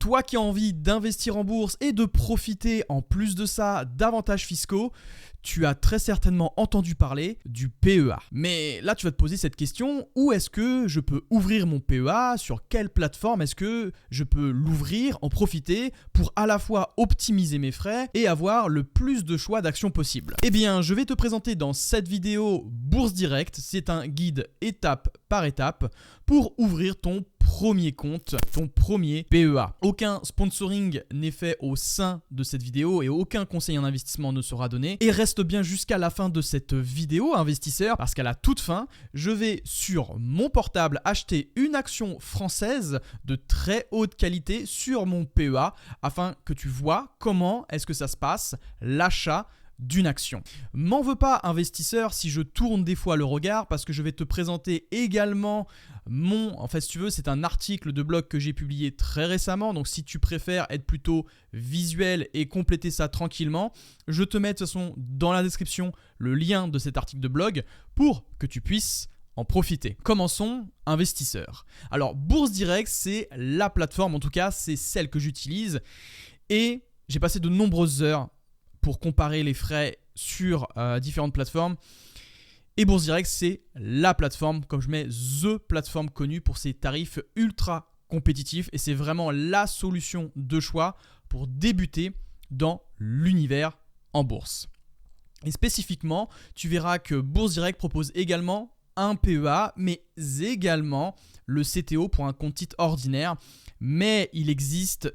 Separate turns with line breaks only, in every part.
Toi qui as envie d'investir en bourse et de profiter en plus de ça d'avantages fiscaux, tu as très certainement entendu parler du PEA. Mais là, tu vas te poser cette question, où est-ce que je peux ouvrir mon PEA? Sur quelle plateforme est-ce que je peux l'ouvrir, en profiter pour à la fois optimiser mes frais et avoir le plus de choix d'actions possible? Eh bien, je vais te présenter dans cette vidéo Bourse Direct. C'est un guide étape par étape pour ouvrir ton premier compte, ton premier PEA. Aucun sponsoring n'est fait au sein de cette vidéo et aucun conseil en investissement ne sera donné. Et reste bien jusqu'à la fin de cette vidéo, investisseur, parce qu'à la toute fin, je vais sur mon portable acheter une action française de très haute qualité sur mon PEA afin que tu vois comment est-ce que ça se passe, l'achat d'une action. M'en veux pas, investisseur, si je tourne des fois le regard, parce que je vais te présenter également en fait, si tu veux, c'est un article de blog que j'ai publié très récemment. Donc, si tu préfères être plutôt visuel et compléter ça tranquillement, je te mets de toute façon dans la description le lien de cet article de blog pour que tu puisses en profiter. Commençons, investisseur. Alors, Bourse Direct, c'est la plateforme, en tout cas, c'est celle que j'utilise et j'ai passé de nombreuses heures pour comparer les frais sur différentes plateformes. Et Bourse Direct, c'est la plateforme, comme je mets the plateforme connue pour ses tarifs ultra compétitifs. Et c'est vraiment la solution de choix pour débuter dans l'univers en bourse. Et spécifiquement, tu verras que Bourse Direct propose également un PEA, mais également le CTO pour un compte titre ordinaire. Mais il existe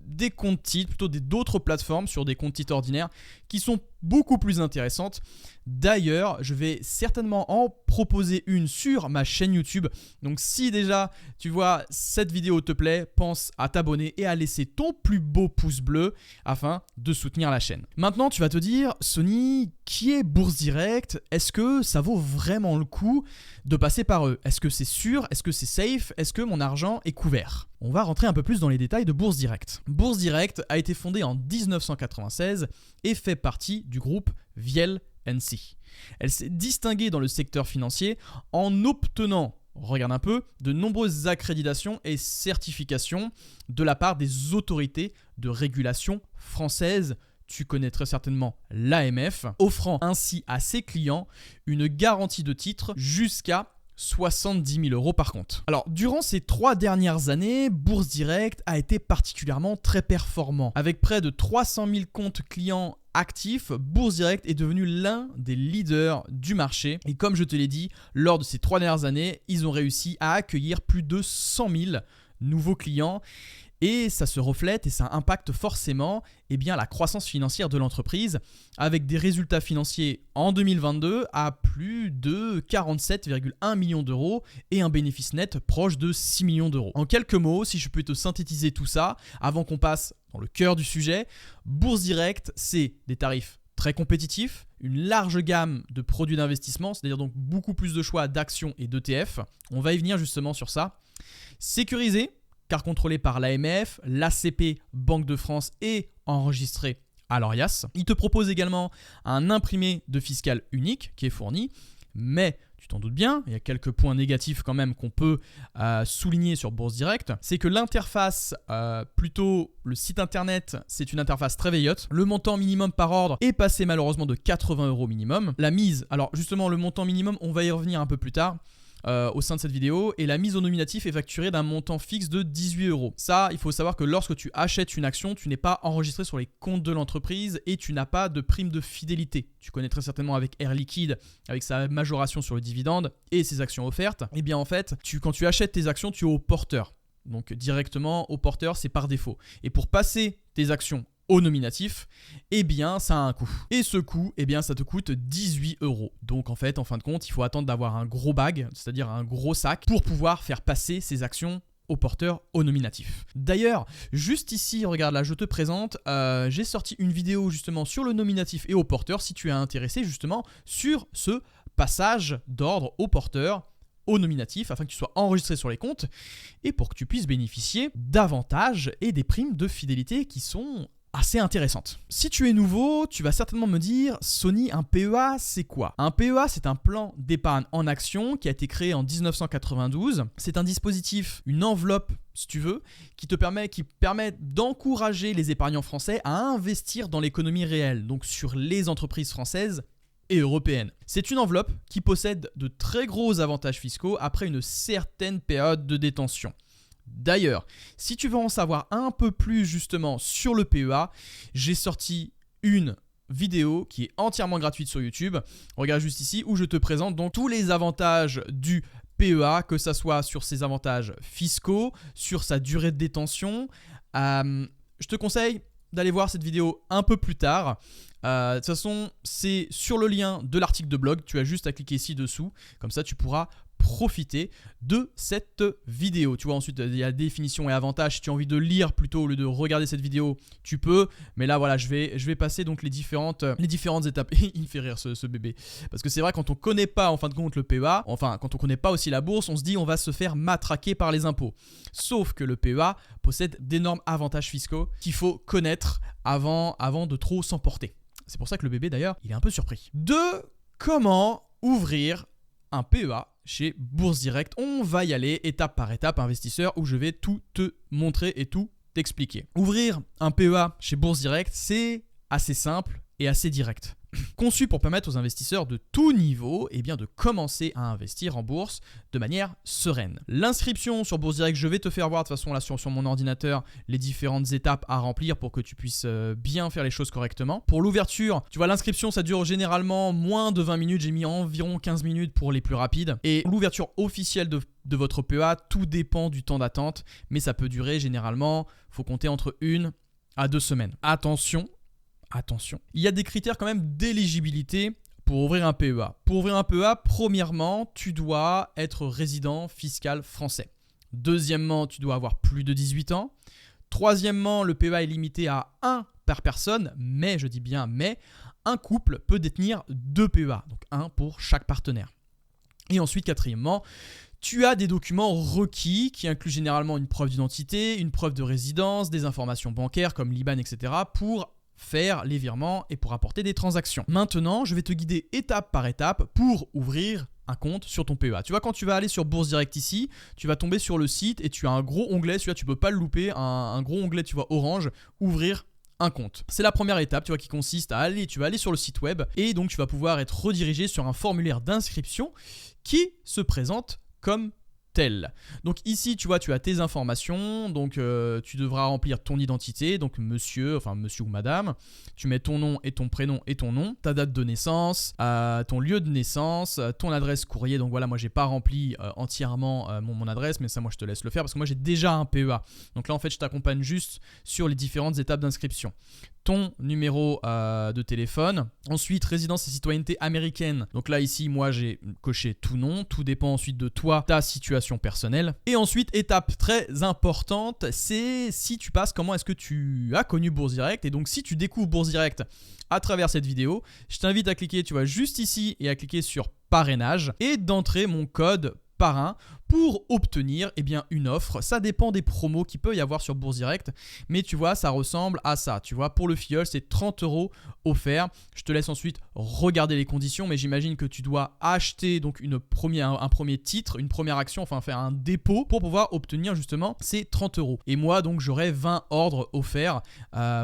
des comptes titres, plutôt d'autres plateformes sur des comptes titres ordinaires qui sont beaucoup plus intéressantes. D'ailleurs, je vais certainement en proposer une sur ma chaîne YouTube. Donc si déjà tu vois cette vidéo te plaît, pense à t'abonner et à laisser ton plus beau pouce bleu afin de soutenir la chaîne. Maintenant, tu vas te dire, Sony, qui est Bourse Direct? Est-ce que ça vaut vraiment le coup de passer par eux? Est-ce que c'est sûr? Est-ce que c'est safe? Est-ce que mon argent est couvert? On va rentrer un peu plus dans les détails de Bourse Direct. Bourse Direct a été fondée en 1996 et fait partie du groupe Viel & Cie. Elle s'est distinguée dans le secteur financier en obtenant, regarde un peu, de nombreuses accréditations et certifications de la part des autorités de régulation françaises. Tu connais très certainement l'AMF, offrant ainsi à ses clients une garantie de titre jusqu'à 70 000 € par compte. Alors, durant ces 3 dernières années, Bourse Direct a été particulièrement très performant. Avec près de 300 000 comptes clients actifs, Bourse Direct est devenu l'un des leaders du marché. Et comme je te l'ai dit, lors de ces 3 dernières années, ils ont réussi à accueillir plus de 100 000 nouveaux clients. Et ça se reflète et ça impacte forcément la croissance financière de l'entreprise avec des résultats financiers en 2022 à plus de 47,1 millions d'euros et un bénéfice net proche de 6 millions d'euros. En quelques mots, si je peux te synthétiser tout ça, avant qu'on passe dans le cœur du sujet, Bourse Direct, c'est des tarifs très compétitifs, une large gamme de produits d'investissement, c'est-à-dire donc beaucoup plus de choix d'actions et d'ETF. On va y venir justement sur ça. Sécurisé, car contrôlé par l'AMF, l'ACP, Banque de France et enregistré à l'ORIAS. Il te propose également un imprimé de fiscal unique qui est fourni, mais tu t'en doutes bien, il y a quelques points négatifs quand même qu'on peut souligner sur Bourse Direct. C'est que l'interface, plutôt le site internet, c'est une interface très vieillotte. Le montant minimum par ordre est passé malheureusement de 80 € minimum. La mise, alors justement le montant minimum, on va y revenir un peu plus tard. Au sein de cette vidéo, et la mise au nominatif est facturée d'un montant fixe de 18 €. Ça, il faut savoir que lorsque tu achètes une action, tu n'es pas enregistré sur les comptes de l'entreprise et tu n'as pas de prime de fidélité. Tu connais très certainement avec Air Liquide, avec sa majoration sur le dividende et ses actions offertes. Et bien en fait, quand tu achètes tes actions, tu es au porteur. Donc directement au porteur, c'est par défaut. Et pour passer tes actions au nominatif, ça a un coût. Et ce coût, ça te coûte 18 €. Donc en fait, en fin de compte, il faut attendre d'avoir un gros bag, c'est-à-dire un gros sac, pour pouvoir faire passer ces actions au porteur au nominatif. D'ailleurs, juste ici, regarde là, je te présente, j'ai sorti une vidéo justement sur le nominatif et au porteur, si tu es intéressé justement sur ce passage d'ordre au porteur au nominatif afin que tu sois enregistré sur les comptes et pour que tu puisses bénéficier d'avantages et des primes de fidélité qui sont assez intéressantes. Si tu es nouveau, tu vas certainement me dire, Sony, un PEA, c'est quoi? Un PEA, c'est un plan d'épargne en action qui a été créé en 1992. C'est un dispositif, une enveloppe, si tu veux, qui permet d'encourager les épargnants français à investir dans l'économie réelle, donc sur les entreprises françaises et européennes. C'est une enveloppe qui possède de très gros avantages fiscaux après une certaine période de détention. D'ailleurs, si tu veux en savoir un peu plus justement sur le PEA, j'ai sorti une vidéo qui est entièrement gratuite sur YouTube. Regarde juste ici où je te présente donc tous les avantages du PEA, que ça soit sur ses avantages fiscaux, sur sa durée de détention. Je te conseille d'aller voir cette vidéo un peu plus tard. De toute façon, c'est sur le lien de l'article de blog. Tu as juste à cliquer ici dessous. Comme ça, tu pourras profiter de cette vidéo. Tu vois, ensuite, il y a définition et avantages. Si tu as envie de lire plutôt au lieu de regarder cette vidéo, tu peux. Mais là, voilà, je vais passer donc les différentes étapes. Il me fait rire ce bébé. Parce que c'est vrai, quand on ne connaît pas en fin de compte le PEA, enfin, quand on ne connaît pas aussi la bourse, on se dit on va se faire matraquer par les impôts. Sauf que le PEA possède d'énormes avantages fiscaux qu'il faut connaître avant de trop s'emporter. C'est pour ça que le bébé, d'ailleurs, il est un peu surpris. Comment ouvrir un PEA chez Bourse Direct. On va y aller étape par étape, investisseur, où je vais tout te montrer et tout t'expliquer. Ouvrir un PEA chez Bourse Direct, c'est assez simple et assez direct. Conçu pour permettre aux investisseurs de tout niveau de commencer à investir en bourse de manière sereine. L'inscription sur Bourse Direct, je vais te faire voir de toute façon là sur mon ordinateur les différentes étapes à remplir pour que tu puisses bien faire les choses correctement. Pour l'ouverture, tu vois, l'inscription ça dure généralement moins de 20 minutes, j'ai mis environ 15 minutes pour les plus rapides. Et l'ouverture officielle de votre PEA, tout dépend du temps d'attente, mais ça peut durer généralement, faut compter entre 1 à 2 semaines. Attention, il y a des critères quand même d'éligibilité pour ouvrir un PEA. Pour ouvrir un PEA, premièrement, tu dois être résident fiscal français. Deuxièmement, tu dois avoir plus de 18 ans. Troisièmement, le PEA est limité à 1 par personne, mais, je dis bien mais, un couple peut détenir 2 PEA, donc 1 pour chaque partenaire. Et ensuite, quatrièmement, tu as des documents requis qui incluent généralement une preuve d'identité, une preuve de résidence, des informations bancaires comme l'IBAN, etc. pour faire les virements et pour apporter des transactions. Maintenant, je vais te guider étape par étape pour ouvrir un compte sur ton PEA. Tu vois, quand tu vas aller sur Bourse Direct ici, tu vas tomber sur le site et tu as un gros onglet, celui-là tu peux pas le louper, un gros onglet, tu vois, orange, ouvrir un compte. C'est la première étape, tu vois, qui consiste tu vas aller sur le site web et donc tu vas pouvoir être redirigé sur un formulaire d'inscription qui se présente comme tel. Donc ici, tu vois, tu as tes informations, donc tu devras remplir ton identité, donc monsieur ou madame, tu mets ton nom et ton prénom et ton nom, ta date de naissance, ton lieu de naissance, ton adresse courrier, donc voilà, moi j'ai pas rempli entièrement mon adresse, mais ça moi je te laisse le faire parce que moi j'ai déjà un PEA. Donc là en fait je t'accompagne juste sur les différentes étapes d'inscription. Ton numéro de téléphone, ensuite résidence et citoyenneté américaine, donc là ici moi j'ai coché tout nom, tout dépend ensuite de toi, ta situation personnelle. Et ensuite étape très importante, c'est si tu passes, comment est-ce que tu as connu Bourse Direct. Et donc si tu découvres Bourse Direct à travers cette vidéo, je t'invite à cliquer, tu vois, juste ici et à cliquer sur parrainage et d'entrer mon code parrain pour obtenir une offre. Ça dépend des promos qu'il peut y avoir sur Bourse Direct, mais tu vois, ça ressemble à ça. Tu vois, pour le filleul, c'est 30 € offerts. Je te laisse ensuite regarder les conditions, mais j'imagine que tu dois acheter donc un premier titre, une première action, enfin faire un dépôt pour pouvoir obtenir justement ces 30 €. Et moi, donc, j'aurai 20 ordres offerts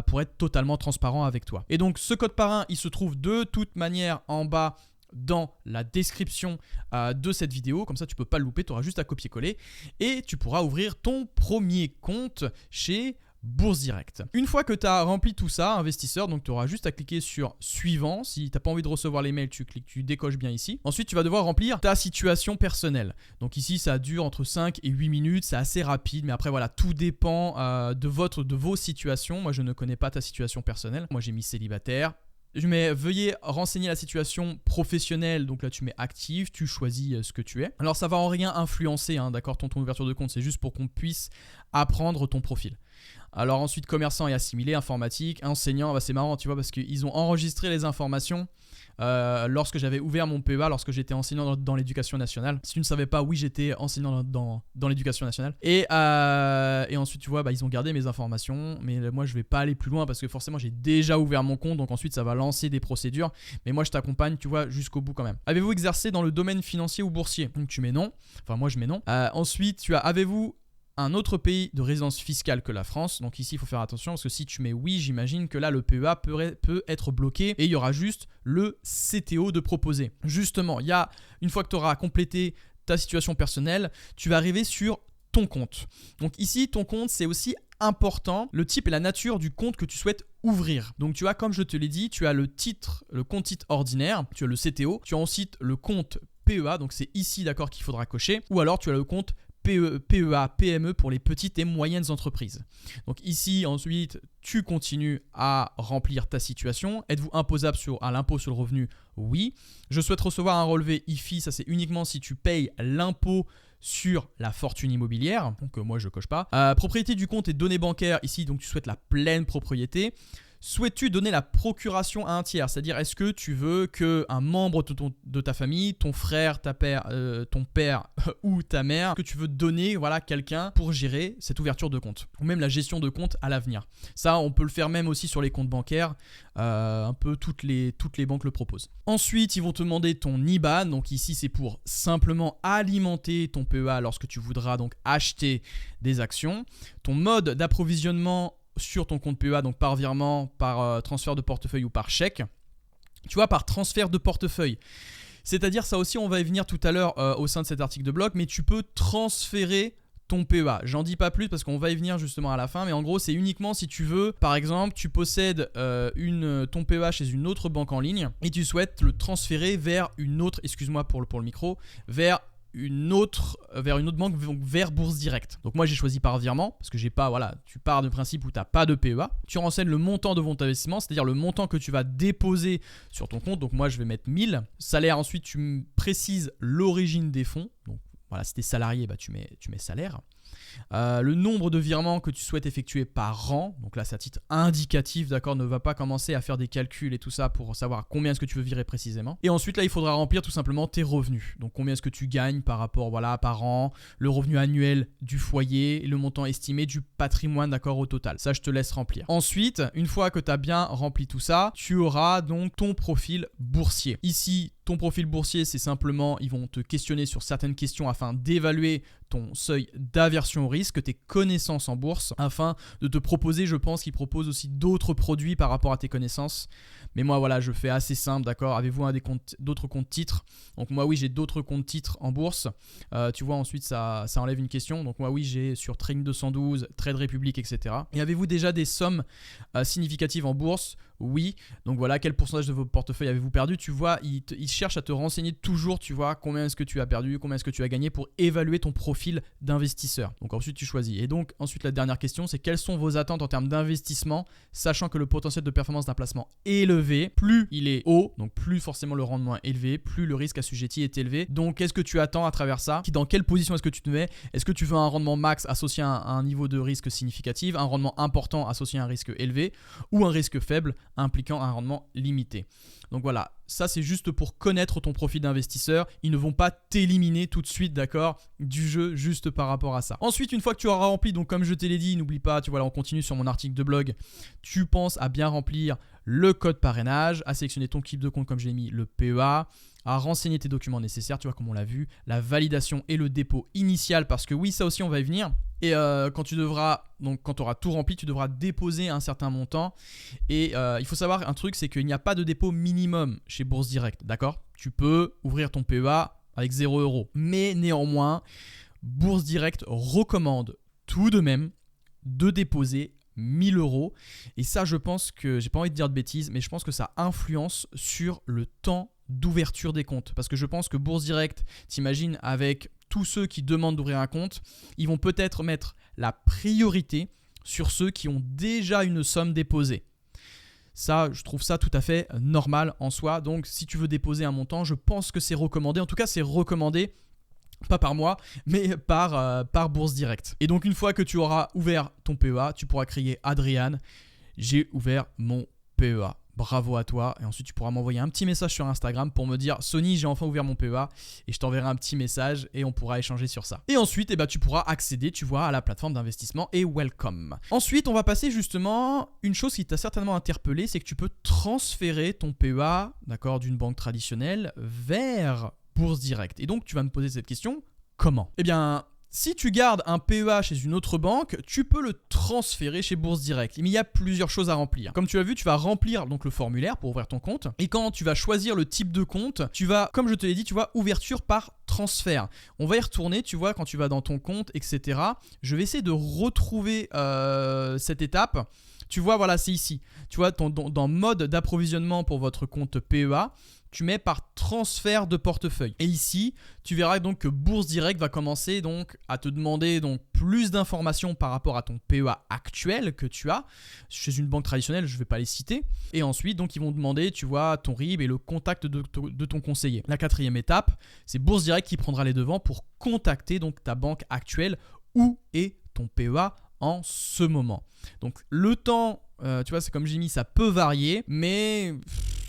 pour être totalement transparent avec toi. Et donc, ce code parrain, il se trouve de toute manière en bas dans la description de cette vidéo, comme ça tu peux pas le louper, tu auras juste à copier-coller et tu pourras ouvrir ton premier compte chez Bourse Direct. Une fois que tu as rempli tout ça, investisseur, donc tu auras juste à cliquer sur suivant. Si tu n'as pas envie de recevoir les mails, tu décoches bien ici. Ensuite, tu vas devoir remplir ta situation personnelle. Donc ici, ça dure entre 5 et 8 minutes, c'est assez rapide, mais après voilà, tout dépend de vos situations. Moi, je ne connais pas ta situation personnelle. Moi, j'ai mis célibataire. Je mets veuillez renseigner la situation professionnelle, donc là tu mets active, tu choisis ce que tu es. Alors ça va en rien influencer, d'accord, ton ouverture de compte, c'est juste pour qu'on puisse apprendre ton profil. Alors ensuite, commerçant et assimilé, informatique, enseignant, c'est marrant, tu vois, parce qu'ils ont enregistré les informations lorsque j'avais ouvert mon PEA, lorsque j'étais enseignant dans l'éducation nationale. Si tu ne savais pas, oui, j'étais enseignant dans l'éducation nationale. Et ensuite, tu vois, ils ont gardé mes informations, mais moi, je vais pas aller plus loin parce que forcément, j'ai déjà ouvert mon compte, donc ensuite, ça va lancer des procédures. Mais moi, je t'accompagne, tu vois, jusqu'au bout quand même. Avez-vous exercé dans le domaine financier ou boursier? Donc, tu mets non. Enfin, moi, je mets non. Ensuite, avez-vous un autre pays de résidence fiscale que la France? Donc ici il faut faire attention parce que si tu mets oui, j'imagine que là le PEA peut être bloqué et il y aura juste le CTO de proposer. Justement, une fois que tu auras complété ta situation personnelle, tu vas arriver sur ton compte. Donc ici ton compte, c'est aussi important le type et la nature du compte que tu souhaites ouvrir. Donc tu as, comme je te l'ai dit, tu as le compte titre ordinaire, tu as le CTO, tu as ensuite le compte PEA, donc c'est ici d'accord qu'il faudra cocher, ou alors tu as le compte PEA, PME pour les petites et moyennes entreprises. Donc ici, ensuite, tu continues à remplir ta situation. Êtes-vous imposable à l'impôt sur le revenu? Oui. Je souhaite recevoir un relevé IFI, ça c'est uniquement si tu payes l'impôt sur la fortune immobilière. Donc moi je coche pas. Propriété du compte et données bancaires, ici donc tu souhaites la pleine propriété. Souhaites-tu donner la procuration à un tiers? C'est-à-dire, est-ce que tu veux qu'un membre de ta famille, ton frère, ton père ou ta mère, que tu veux donner quelqu'un pour gérer cette ouverture de compte ou même la gestion de compte à l'avenir? Ça, on peut le faire même aussi sur les comptes bancaires. Un peu toutes les banques le proposent. Ensuite, ils vont te demander ton IBAN. Donc ici, c'est pour simplement alimenter ton PEA lorsque tu voudras donc acheter des actions. Ton mode d'approvisionnement sur ton compte PEA, donc par virement, par transfert de portefeuille ou par chèque. Tu vois, par transfert de portefeuille. C'est-à-dire, ça aussi, on va y venir tout à l'heure au sein de cet article de blog, mais tu peux transférer ton PEA. J'en dis pas plus parce qu'on va y venir justement à la fin, mais en gros, c'est uniquement si tu veux, par exemple, tu possèdes ton PEA chez une autre banque en ligne et tu souhaites le transférer vers une autre, excuse-moi pour le micro, vers une autre banque, vers Bourse Direct. Donc moi j'ai choisi par virement parce que j'ai pas, tu pars du principe où tu n'as pas de PEA. Tu renseignes le montant de ton investissement, c'est-à-dire le montant que tu vas déposer sur ton compte. Donc moi je vais mettre 1000. Salaire, ensuite tu me précises l'origine des fonds. Donc voilà, si tu es salarié, tu mets salaire. Le nombre de virements que tu souhaites effectuer par an, donc là c'est à titre indicatif, d'accord, ne va pas commencer à faire des calculs et tout ça pour savoir combien est-ce que tu veux virer précisément. Et ensuite là il faudra remplir tout simplement tes revenus, donc combien est-ce que tu gagnes par rapport par an, le revenu annuel du foyer, le montant estimé du patrimoine, d'accord, au total. Ça je te laisse remplir. Ensuite, une fois que tu as bien rempli tout ça, tu auras donc ton profil boursier. Ici, ton profil boursier, c'est simplement, ils vont te questionner sur certaines questions afin d'évaluer ton seuil d'aversion au risque, tes connaissances en bourse, afin de te proposer, je pense qu'ils proposent aussi d'autres produits par rapport à tes connaissances. Mais moi, je fais assez simple, d'accord. Avez-vous d'autres comptes titres? Donc moi, oui, j'ai d'autres comptes titres en bourse. Tu vois, ensuite, ça enlève une question. Donc moi, oui, j'ai sur Trading 212, Trade Republic, etc. Et avez-vous déjà des sommes significatives en bourse? Oui. Donc voilà, quel pourcentage de vos portefeuilles avez-vous perdu? Tu vois, ils cherchent à te renseigner toujours, tu vois, combien est-ce que tu as perdu, combien est-ce que tu as gagné pour évaluer ton profil d'investisseur. Donc ensuite, tu choisis. Et donc, ensuite, la dernière question, c'est quelles sont vos attentes en termes d'investissement, sachant que le potentiel de performance d'un placement est élevé, plus il est haut, donc plus forcément le rendement est élevé, plus le risque assujetti est élevé. Donc, qu'est-ce que tu attends à travers ça? Dans quelle position est-ce que tu te mets? Est-ce que tu veux un rendement max associé à un niveau de risque significatif, un rendement important associé à un risque élevé, ou un risque faible impliquant un rendement limité? Donc voilà, ça c'est juste pour connaître ton profil d'investisseur. Ils ne vont pas t'éliminer tout de suite, d'accord, du jeu juste par rapport à ça. Ensuite, une fois que tu auras rempli, donc comme je te l'ai dit, n'oublie pas, tu vois là on continue sur mon article de blog, tu penses à bien remplir le code parrainage, à sélectionner ton type de compte comme je l'ai mis, le PEA, à renseigner tes documents nécessaires, tu vois comme on l'a vu, la validation et le dépôt initial, parce que oui, ça aussi on va y venir. Et quand tu auras tout rempli, tu devras déposer un certain montant. Et il faut savoir un truc, c'est qu'il n'y a pas de dépôt minimum chez Bourse Direct, d'accord? Tu peux ouvrir ton PEA avec 0 €. Mais néanmoins, Bourse Direct recommande tout de même de déposer 1000 €. Et ça, je pense que, j'ai pas envie de dire de bêtises, mais je pense que ça influence sur le temps d'ouverture des comptes. Parce que je pense que Bourse Direct, t'imagines, avec tous ceux qui demandent d'ouvrir un compte, ils vont peut-être mettre la priorité sur ceux qui ont déjà une somme déposée. Ça, je trouve ça tout à fait normal en soi. Donc, si tu veux déposer un montant, je pense que c'est recommandé. En tout cas, c'est recommandé pas par mois, mais par Bourse Direct. Et donc une fois que tu auras ouvert ton PEA, tu pourras crier Adrian, j'ai ouvert mon PEA. Bravo à toi. Et ensuite, tu pourras m'envoyer un petit message sur Instagram pour me dire Sony, j'ai enfin ouvert mon PEA. Et je t'enverrai un petit message et on pourra échanger sur ça. Et ensuite, tu pourras accéder, tu vois, à la plateforme d'investissement et welcome. Ensuite, on va passer justement une chose qui t'a certainement interpellé, c'est que tu peux transférer ton PEA, d'accord, d'une banque traditionnelle vers Bourse Direct. Et donc, tu vas me poser cette question, comment ? Eh bien, si tu gardes un PEA chez une autre banque, tu peux le transférer chez Bourse Direct. Mais il y a plusieurs choses à remplir. Comme tu l'as vu, tu vas remplir donc le formulaire pour ouvrir ton compte. Et quand tu vas choisir le type de compte, tu vas, comme je te l'ai dit, tu vois, ouverture par transfert. On va y retourner, tu vois, quand tu vas dans ton compte, etc. Je vais essayer de retrouver cette étape. Tu vois, voilà, c'est ici. Tu vois, dans mode d'approvisionnement pour votre compte PEA, tu mets par transfert de portefeuille. Et ici, tu verras donc que Bourse Direct va commencer donc à te demander donc plus d'informations par rapport à ton PEA actuel que tu as chez une banque traditionnelle, je ne vais pas les citer. Et ensuite, donc ils vont demander, tu vois, ton RIB et le contact de ton conseiller. La quatrième étape, c'est Bourse Direct qui prendra les devants pour contacter donc ta banque actuelle où est ton PEA en ce moment. Donc le temps, tu vois, c'est comme j'ai mis, ça peut varier, mais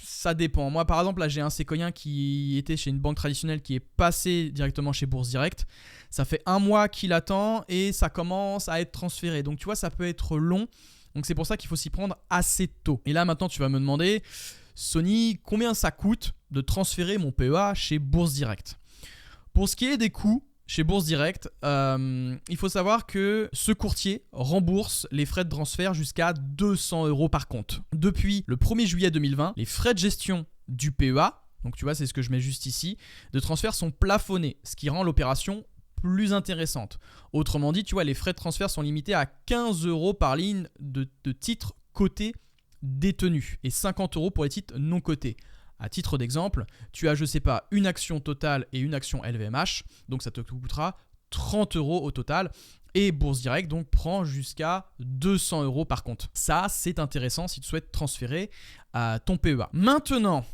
ça dépend. Moi, par exemple, là, j'ai un séquoien qui était chez une banque traditionnelle qui est passé directement chez Bourse Direct. Ça fait 1 mois qu'il attend et ça commence à être transféré. Donc, tu vois, ça peut être long. Donc, c'est pour ça qu'il faut s'y prendre assez tôt. Et là, maintenant, tu vas me demander, Sony, combien ça coûte de transférer mon PEA chez Bourse Direct ? Pour ce qui est des coûts, chez Bourse Direct, il faut savoir que ce courtier rembourse les frais de transfert jusqu'à 200 € par compte. Depuis le 1er juillet 2020, les frais de gestion du PEA, donc tu vois, c'est ce que je mets juste ici, de transfert sont plafonnés, ce qui rend l'opération plus intéressante. Autrement dit, tu vois, les frais de transfert sont limités à 15 € par ligne de titres cotés détenus et 50 € pour les titres non cotés. À titre d'exemple, tu as, je sais pas, une action Total et une action LVMH, donc ça te coûtera 30 € au total. Et Bourse Direct donc prend jusqu'à 200 € par compte. Ça, c'est intéressant si tu souhaites transférer ton PEA. Maintenant,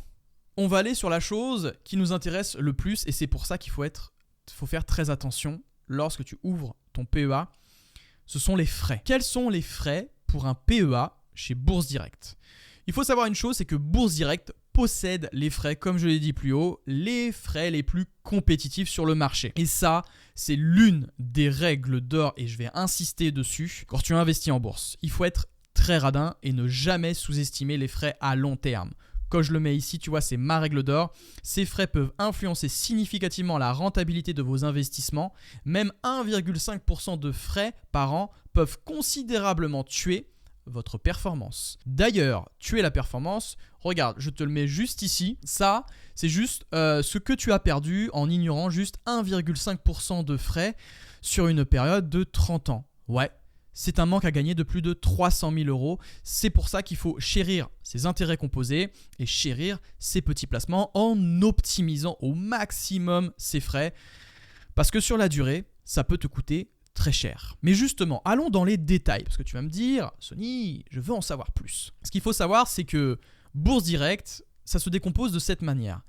on va aller sur la chose qui nous intéresse le plus et c'est pour ça qu'il faut faire très attention lorsque tu ouvres ton PEA. Ce sont les frais. Quels sont les frais pour un PEA chez Bourse Direct ? Il faut savoir une chose, c'est que Bourse Direct possède les frais, comme je l'ai dit plus haut, les frais les plus compétitifs sur le marché. Et ça, c'est l'une des règles d'or et je vais insister dessus quand tu investis en bourse. Il faut être très radin et ne jamais sous-estimer les frais à long terme. Quand je le mets ici, tu vois, c'est ma règle d'or. Ces frais peuvent influencer significativement la rentabilité de vos investissements. Même 1,5% de frais par an peuvent considérablement tuer votre performance. D'ailleurs, tuer la performance, regarde, je te le mets juste ici. Ça, c'est juste ce que tu as perdu en ignorant juste 1,5% de frais sur une période de 30 ans. Ouais, c'est un manque à gagner de plus de 300 000 €. C'est pour ça qu'il faut chérir ses intérêts composés et chérir ses petits placements en optimisant au maximum ses frais. Parce que sur la durée, ça peut te coûter très cher. Mais justement, allons dans les détails, parce que tu vas me dire, Sony, je veux en savoir plus. Ce qu'il faut savoir, c'est que Bourse Direct, ça se décompose de cette manière.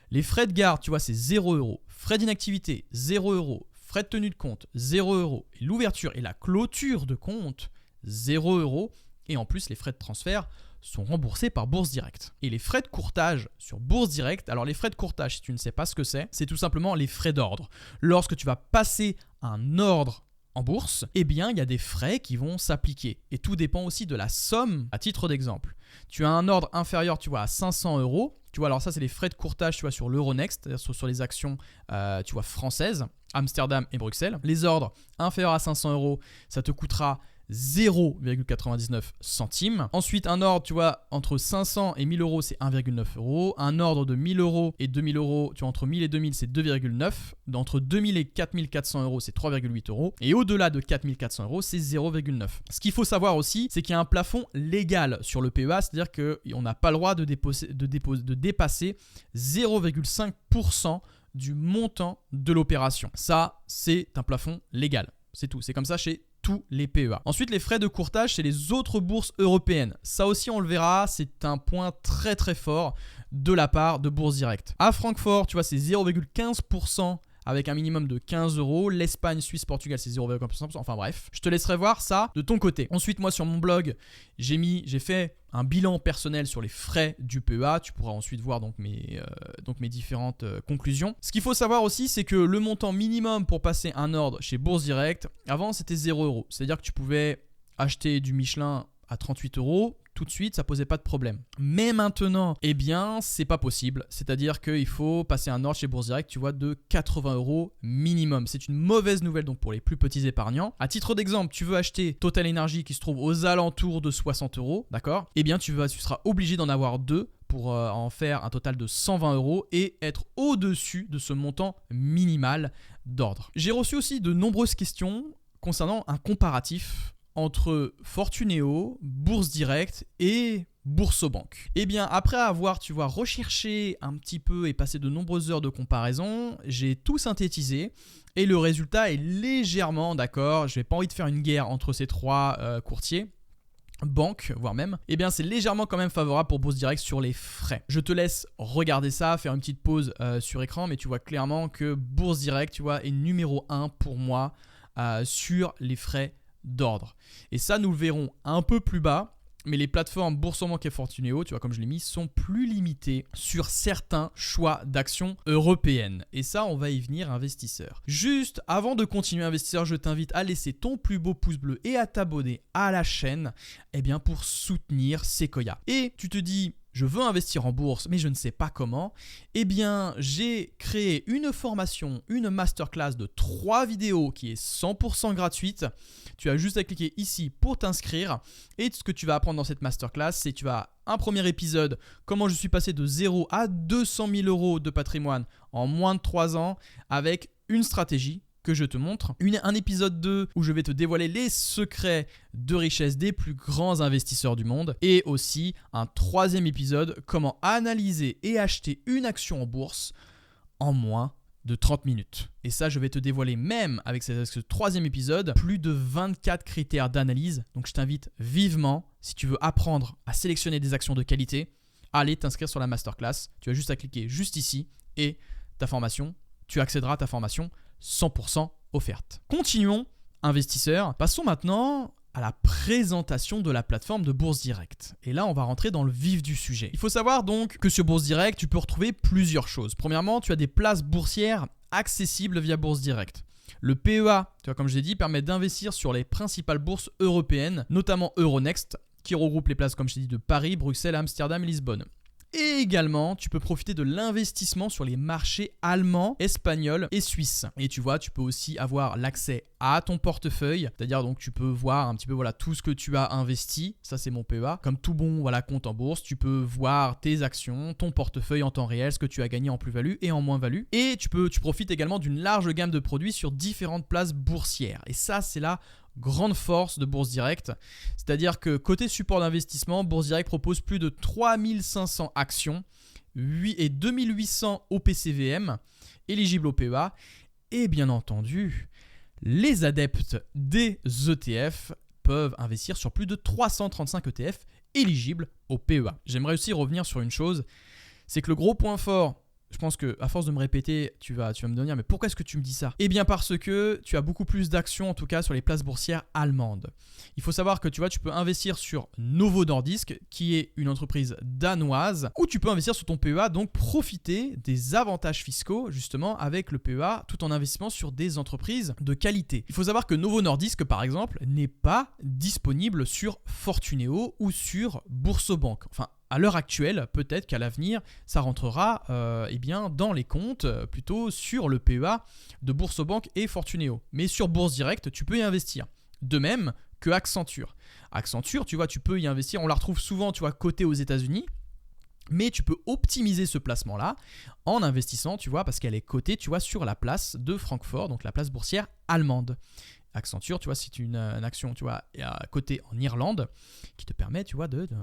Les frais de garde, tu vois, c'est 0 €. Frais d'inactivité, 0 €. Frais de tenue de compte, 0 €. Et l'ouverture et la clôture de compte, 0 €. Et en plus, les frais de transfert sont remboursés par Bourse Direct. Et les frais de courtage sur Bourse Direct, alors les frais de courtage, si tu ne sais pas ce que c'est tout simplement les frais d'ordre. Lorsque tu vas passer un ordre en bourse, eh bien, il y a des frais qui vont s'appliquer. Et tout dépend aussi de la somme. À titre d'exemple, tu as un ordre inférieur, tu vois, à 500 €. Tu vois, alors ça, c'est les frais de courtage, tu vois, sur l'Euronext, c'est-à-dire sur les actions, tu vois, françaises, Amsterdam et Bruxelles. Les ordres inférieurs à 500 €, ça te coûtera 0,99 centimes. Ensuite, un ordre, tu vois, entre 500 et 1000 €, c'est 1,9 €. Un ordre de 1000 € et 2000 €, tu vois, entre 1000 et 2000, c'est 2,9. Entre 2000 et 4400 €, c'est 3,8 €. Et au-delà de 4400 €, c'est 0,9. Ce qu'il faut savoir aussi, c'est qu'il y a un plafond légal sur le PEA, c'est-à-dire qu'on n'a pas le droit de dépasser 0,5% du montant de l'opération. Ça, c'est un plafond légal. C'est tout. C'est comme ça chez tous les PEA. Ensuite, les frais de courtage, c'est les autres bourses européennes. Ça aussi, on le verra, c'est un point très très fort de la part de Bourse Direct. À Francfort, tu vois, c'est 0,15% avec un minimum de 15 €. L'Espagne, Suisse, Portugal, c'est 0,5%. Enfin bref, je te laisserai voir ça de ton côté. Ensuite, moi sur mon blog, j'ai fait un bilan personnel sur les frais du PEA. Tu pourras ensuite voir donc mes différentes conclusions. Ce qu'il faut savoir aussi, c'est que le montant minimum pour passer un ordre chez Bourse Direct, avant c'était 0 €. C'est-à-dire que tu pouvais acheter du Michelin à 38 € tout de suite, ça posait pas de problème. Mais maintenant, eh bien, c'est pas possible. C'est-à-dire qu'il faut passer un ordre chez Bourse Direct, tu vois, de 80 € minimum. C'est une mauvaise nouvelle donc pour les plus petits épargnants. À titre d'exemple, tu veux acheter Total Energy qui se trouve aux alentours de 60 €, d'accord? Eh bien, tu seras obligé d'en avoir deux pour en faire un total de 120 € et être au-dessus de ce montant minimal d'ordre. J'ai reçu aussi de nombreuses questions concernant un comparatif entre Fortuneo, Bourse Direct et Boursobank. Eh bien, après avoir, recherché un petit peu et passé de nombreuses heures de comparaison, j'ai tout synthétisé et le résultat est légèrement, d'accord, je n'ai pas envie de faire une guerre entre ces trois courtiers, banque, voire même, eh bien c'est légèrement quand même favorable pour Bourse Direct sur les frais. Je te laisse regarder ça, faire une petite pause sur écran, mais tu vois clairement que Bourse Direct, tu vois, est numéro 1 pour moi sur les frais d'ordre. Et ça, nous le verrons un peu plus bas, mais les plateformes Boursobank et Fortuneo, tu vois, comme je l'ai mis, sont plus limitées sur certains choix d'actions européennes. Et ça, on va y venir, investisseur. Juste avant de continuer, investisseur, je t'invite à laisser ton plus beau pouce bleu et à t'abonner à la chaîne, eh bien, pour soutenir Sequoia. Et tu te dis, je veux investir en bourse, mais je ne sais pas comment. Eh bien, j'ai créé une formation, une masterclass de 3 vidéos qui est 100% gratuite. Tu as juste à cliquer ici pour t'inscrire. Et ce que tu vas apprendre dans cette masterclass, c'est que tu as un premier épisode, comment je suis passé de 0 à 200 000 € de patrimoine en moins de 3 ans avec une stratégie que je te montre. Un épisode 2 où je vais te dévoiler les secrets de richesse des plus grands investisseurs du monde. Et aussi un 3e épisode, comment analyser et acheter une action en bourse en moins de 30 minutes. Et ça, je vais te dévoiler même avec ce 3e épisode, plus de 24 critères d'analyse. Donc je t'invite vivement, si tu veux apprendre à sélectionner des actions de qualité, à aller t'inscrire sur la masterclass. Tu as juste à cliquer juste ici et tu accéderas à ta formation 100% offerte. Continuons, investisseurs. Passons maintenant à la présentation de la plateforme de Bourse Direct. Et là, on va rentrer dans le vif du sujet. Il faut savoir donc que sur Bourse Direct, tu peux retrouver plusieurs choses. Premièrement, tu as des places boursières accessibles via Bourse Direct. Le PEA, tu vois, comme je l'ai dit, permet d'investir sur les principales bourses européennes, notamment Euronext, qui regroupe les places, comme je t'ai dit, de Paris, Bruxelles, Amsterdam et Lisbonne. Et également, tu peux profiter de l'investissement sur les marchés allemands, espagnols et suisses. Et tu vois, tu peux aussi avoir l'accès à ton portefeuille, c'est-à-dire donc tu peux voir un petit peu tout ce que tu as investi. Ça, c'est mon PEA. Comme tout bon compte en bourse, tu peux voir tes actions, ton portefeuille en temps réel, ce que tu as gagné en plus-value et en moins-value. Et tu profites également d'une large gamme de produits sur différentes places boursières. Et ça, c'est la grande force de Bourse Direct, c'est-à-dire que côté support d'investissement, Bourse Direct propose plus de 3500 actions et 2800 OPCVM éligibles au PEA et bien entendu, les adeptes des ETF peuvent investir sur plus de 335 ETF éligibles au PEA. J'aimerais aussi revenir sur une chose, c'est que le gros point fort, je pense qu'à force de me répéter, tu vas me dire, mais pourquoi est-ce que tu me dis ça? Eh bien parce que tu as beaucoup plus d'actions, en tout cas sur les places boursières allemandes. Il faut savoir que tu peux investir sur Novo Nordisk, qui est une entreprise danoise, ou tu peux investir sur ton PEA, donc profiter des avantages fiscaux justement avec le PEA, tout en investissant sur des entreprises de qualité. Il faut savoir que Novo Nordisk, par exemple, n'est pas disponible sur Fortuneo ou sur Boursobank. Enfin, à l'heure actuelle, peut-être qu'à l'avenir, ça rentrera dans les comptes, plutôt sur le PEA de Boursobank et Fortuneo. Mais sur Bourse Direct, tu peux y investir. De même que Accenture. Accenture, tu peux y investir. On la retrouve souvent, cotée aux États-Unis. Mais tu peux optimiser ce placement-là en investissant, parce qu'elle est cotée, sur la place de Francfort, donc la place boursière allemande. Accenture, c'est une action, cotée en Irlande qui te permet,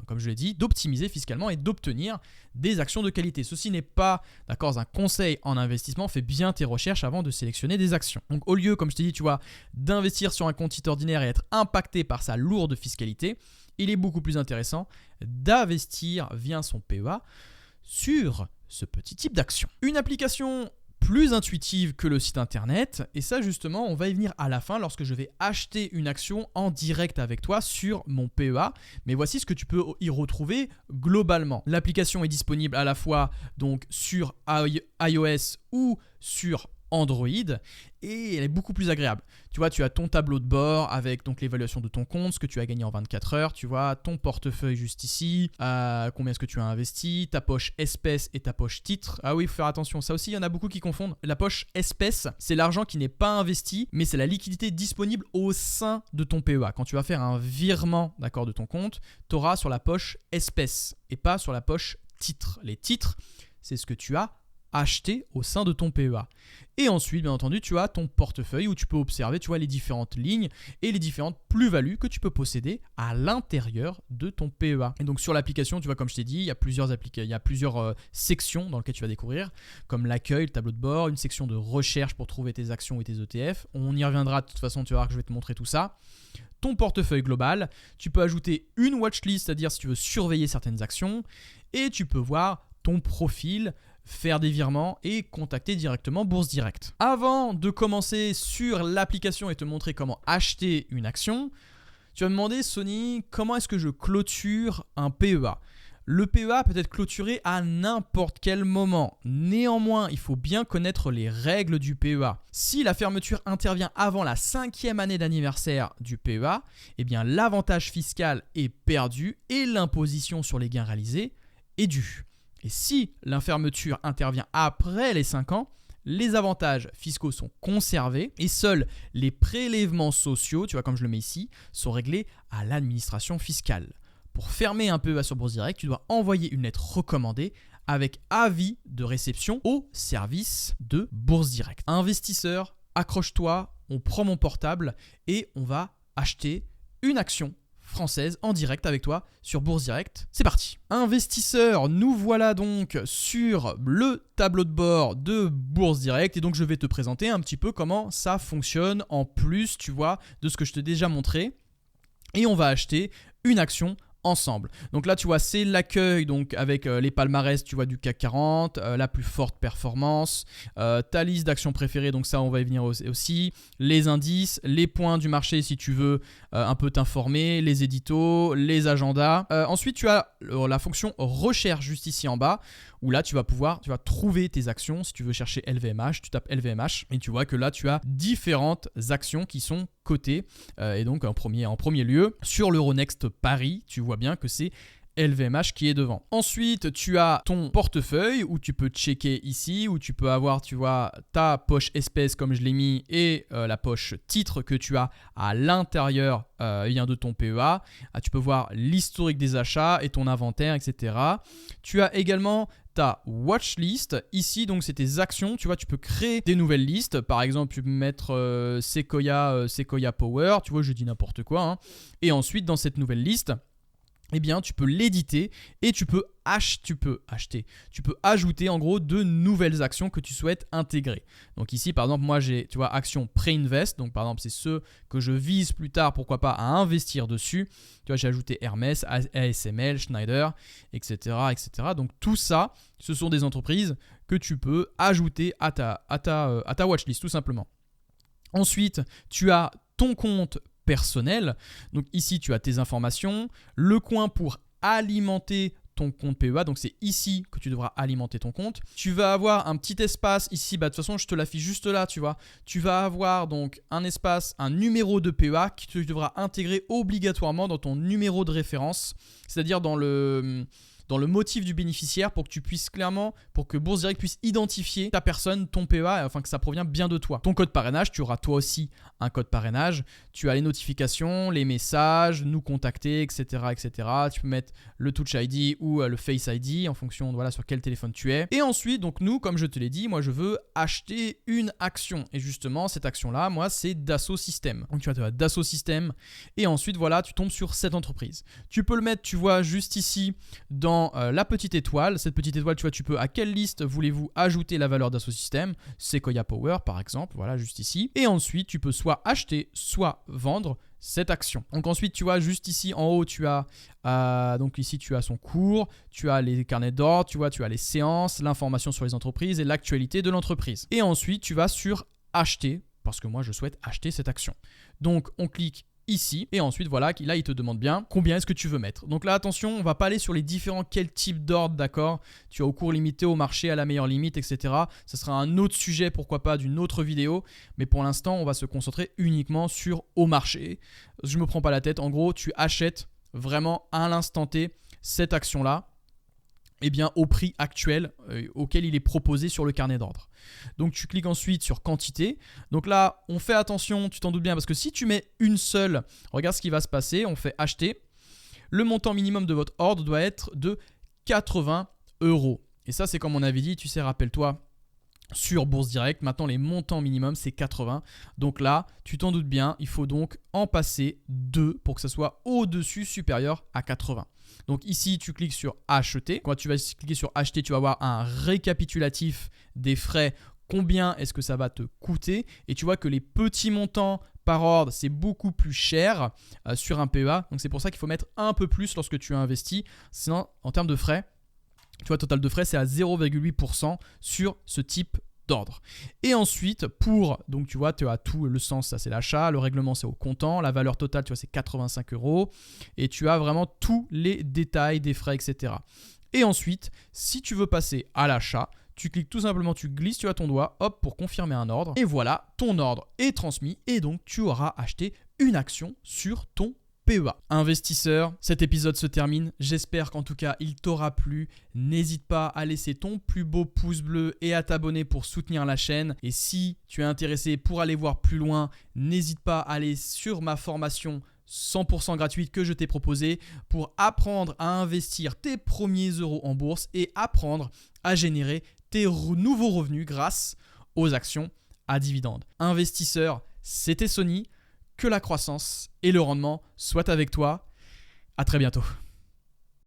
comme je l'ai dit, d'optimiser fiscalement et d'obtenir des actions de qualité. Ceci n'est pas, un conseil en investissement. Fais bien tes recherches avant de sélectionner des actions. Donc, au lieu, comme je t'ai dit, d'investir sur un compte titre ordinaire et être impacté par sa lourde fiscalité, il est beaucoup plus intéressant d'investir via son PEA sur ce petit type d'action. Une application plus intuitive que le site internet. Et ça, justement, on va y venir à la fin lorsque je vais acheter une action en direct avec toi sur mon PEA. Mais voici ce que tu peux y retrouver globalement. L'application est disponible à la fois donc sur iOS ou sur Android et elle est beaucoup plus agréable. Tu vois, tu as ton tableau de bord avec donc l'évaluation de ton compte, ce que tu as gagné en 24 heures, tu vois, ton portefeuille juste ici, combien est-ce que tu as investi, ta poche espèce et ta poche titre. Ah oui, il faut faire attention, ça aussi, il y en a beaucoup qui confondent. La poche espèce, c'est l'argent qui n'est pas investi, mais c'est la liquidité disponible au sein de ton PEA. Quand tu vas faire un virement, d'accord, de ton compte, tu auras sur la poche espèce et pas sur la poche titre. Les titres, c'est ce que tu as acheté au sein de ton PEA. Et ensuite, bien entendu, tu as ton portefeuille où tu peux observer, tu vois, les différentes lignes et les différentes plus-values que tu peux posséder à l'intérieur de ton PEA. Et donc sur l'application, tu vois, comme je t'ai dit, il y a plusieurs sections dans lesquelles tu vas découvrir, comme l'accueil, le tableau de bord, une section de recherche pour trouver tes actions et tes ETF. On y reviendra de toute façon, tu vas voir que je vais te montrer tout ça. Ton portefeuille global, tu peux ajouter une watchlist, c'est-à-dire si tu veux surveiller certaines actions, et tu peux voir ton profil, faire des virements et contacter directement Bourse Direct. Avant de commencer sur l'application et te montrer comment acheter une action, tu vas me demander, Sony, comment est-ce que je clôture un PEA ? Le PEA peut être clôturé à n'importe quel moment. Néanmoins, il faut bien connaître les règles du PEA. Si la fermeture intervient avant la 5e année d'anniversaire du PEA, eh bien l'avantage fiscal est perdu et l'imposition sur les gains réalisés est due. Et si la fermeture intervient après les 5 ans, les avantages fiscaux sont conservés et seuls les prélèvements sociaux, tu vois comme je le mets ici, sont réglés à l'administration fiscale. Pour fermer un PEA sur Bourse Direct, tu dois envoyer une lettre recommandée avec avis de réception au service de Bourse Direct. Investisseur, accroche-toi, on prend mon portable et on va acheter une action française en direct avec toi sur Bourse Direct. C'est parti. Investisseur, nous voilà donc sur le tableau de bord de Bourse Direct et donc je vais te présenter un petit peu comment ça fonctionne en plus, tu vois, de ce que je t'ai déjà montré. Et on va acheter une action ensemble. Donc là, tu vois, c'est l'accueil donc avec les palmarès, tu vois, du CAC 40, la plus forte performance, ta liste d'actions préférées, donc ça, on va y venir aussi, les indices, les points du marché si tu veux un peu t'informer, les éditos, les agendas. Ensuite, tu as la fonction recherche juste ici en bas, où là, tu vas trouver tes actions. Si tu veux chercher LVMH, tu tapes LVMH et tu vois que là, tu as différentes actions qui sont cotées. Et donc, en premier lieu, sur l'Euronext Paris, tu vois bien que c'est LVMH qui est devant. Ensuite, tu as ton portefeuille où tu peux checker ici, où tu peux avoir, tu vois, ta poche espèce comme je l'ai mis et la poche titre que tu as à l'intérieur de ton PEA. Tu peux voir l'historique des achats et ton inventaire, etc. Tu as également ta watchlist. Ici, donc, c'est tes actions. Tu vois, tu peux créer des nouvelles listes. Par exemple, tu peux mettre Sequoia Power. Tu vois, je dis n'importe quoi. Hein. Et ensuite, dans cette nouvelle liste, eh bien, tu peux l'éditer et tu peux ajouter en gros de nouvelles actions que tu souhaites intégrer. Donc ici, par exemple, moi j'ai, tu vois, actions pré-invest. Donc par exemple, c'est ceux que je vise plus tard, pourquoi pas, à investir dessus. Tu vois, j'ai ajouté Hermès, ASML, Schneider, etc., etc. Donc tout ça, ce sont des entreprises que tu peux ajouter à ta watchlist, tout simplement. Ensuite, tu as ton compte personnel. Donc ici, tu as tes informations, le coin pour alimenter ton compte PEA. Donc c'est ici que tu devras alimenter ton compte. Tu vas avoir un petit espace ici. De toute façon, je te l'affiche juste là, tu vois. Tu vas avoir donc un espace, un numéro de PEA que tu devras intégrer obligatoirement dans ton numéro de référence, c'est-à-dire dans le motif du bénéficiaire pour que tu puisses clairement, pour que Bourse Direct puisse identifier ta personne, ton PEA, afin que ça provient bien de toi. Ton code parrainage, tu auras toi aussi un code parrainage. Tu as les notifications, les messages, nous contacter, etc., etc. Tu peux mettre le Touch ID ou le Face ID en fonction de sur quel téléphone tu es. Et ensuite, donc nous, comme je te l'ai dit, moi je veux acheter une action. Et justement, cette action-là, moi, c'est Dassault Systèmes. Donc tu vas Dassault Systèmes et ensuite, voilà, tu tombes sur cette entreprise. Tu peux le mettre, tu vois, juste ici dans la petite étoile. Cette petite étoile, tu vois, tu peux à quelle liste voulez-vous ajouter la valeur Dassault Systèmes, Sequoia Power par exemple, voilà, juste ici. Et ensuite, tu peux soit acheter, soit vendre cette action. Donc ensuite, tu vois, juste ici en haut, tu as donc ici tu as son cours, tu as les carnets d'ordre, tu vois, tu as les séances, l'information sur les entreprises et l'actualité de l'entreprise. Et ensuite, tu vas sur acheter, parce que moi je souhaite acheter cette action. Donc on clique ici et ensuite voilà, là il te demande bien combien est-ce que tu veux mettre. Donc là attention, on va pas aller sur les différents quels types d'ordre, d'accord. Tu as au cours limité, au marché, à la meilleure limite, etc. Ce sera un autre sujet, pourquoi pas, d'une autre vidéo. Mais pour l'instant, on va se concentrer uniquement sur au marché. Je me prends pas la tête. En gros, tu achètes vraiment à l'instant T cette action-là, eh bien, au prix actuel auquel il est proposé sur le carnet d'ordre. Donc tu cliques ensuite sur quantité. Donc là, on fait attention, tu t'en doutes bien, parce que si tu mets une seule, regarde ce qui va se passer. On fait acheter. Le montant minimum de votre ordre doit être de 80 €. Et ça, c'est comme on avait dit, tu sais, rappelle-toi, sur Bourse Direct, maintenant les montants minimum c'est 80. Donc là, tu t'en doutes bien, il faut donc en passer 2 pour que ça soit au-dessus, supérieur à 80. Donc ici, tu cliques sur acheter. Quand tu vas cliquer sur acheter, tu vas avoir un récapitulatif des frais. Combien est-ce que ça va te coûter? Et tu vois que les petits montants par ordre, c'est beaucoup plus cher sur un PEA. Donc c'est pour ça qu'il faut mettre un peu plus lorsque tu as investi. Sinon, en termes de frais, tu vois, total de frais, c'est à 0,8% sur ce type d'ordre. Et ensuite, donc tu vois, tu as tout le sens, ça c'est l'achat, le règlement c'est au comptant, la valeur totale, tu vois, c'est 85 €. Et tu as vraiment tous les détails des frais, etc. Et ensuite, si tu veux passer à l'achat, tu cliques tout simplement, tu glisses, tu as ton doigt, hop, pour confirmer un ordre. Et voilà, ton ordre est transmis et donc tu auras acheté une action sur ton PEA. Investisseur, cet épisode se termine. J'espère qu'en tout cas, il t'aura plu. N'hésite pas à laisser ton plus beau pouce bleu et à t'abonner pour soutenir la chaîne. Et si tu es intéressé pour aller voir plus loin, n'hésite pas à aller sur ma formation 100% gratuite que je t'ai proposée pour apprendre à investir tes premiers euros en bourse et apprendre à générer tes nouveaux revenus grâce aux actions à dividendes. Investisseur, c'était Sony. Que la croissance et le rendement soient avec toi. À très bientôt.